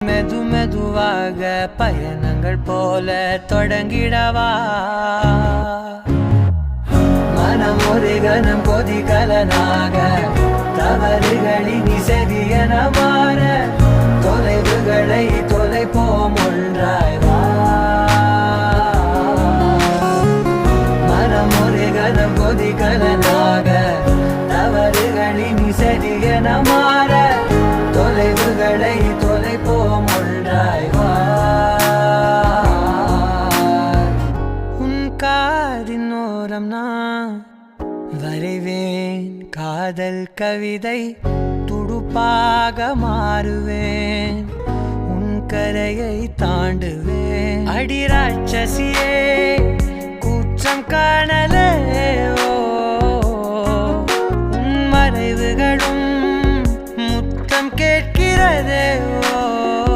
மெது மெதுவாக பயணங்கள் போல தொடங்கிடவா மனம் ஒரு கணம் கொதிகலனாக தவறுகளின் இசையன மாற தொலைவுகளை தொலைப்போம் ஒன்றாய் வா மனம் ஒரு கணம் கொதிகலனாக தவறுகளின் இசையன மாற தொலைவுகளை தொலைப்போம் ஒன்றாய் வா உன் காதின் ஓரம் நான் வரைவேன் காதல் கவிதை துடுப்பாக மாறுவேன் உன் கரையை தாண்டுவேன் அடி ராட்சசியே கூச்சம் காணலே உன் மறைவுகளும் முத்தம் கேட்கிறதே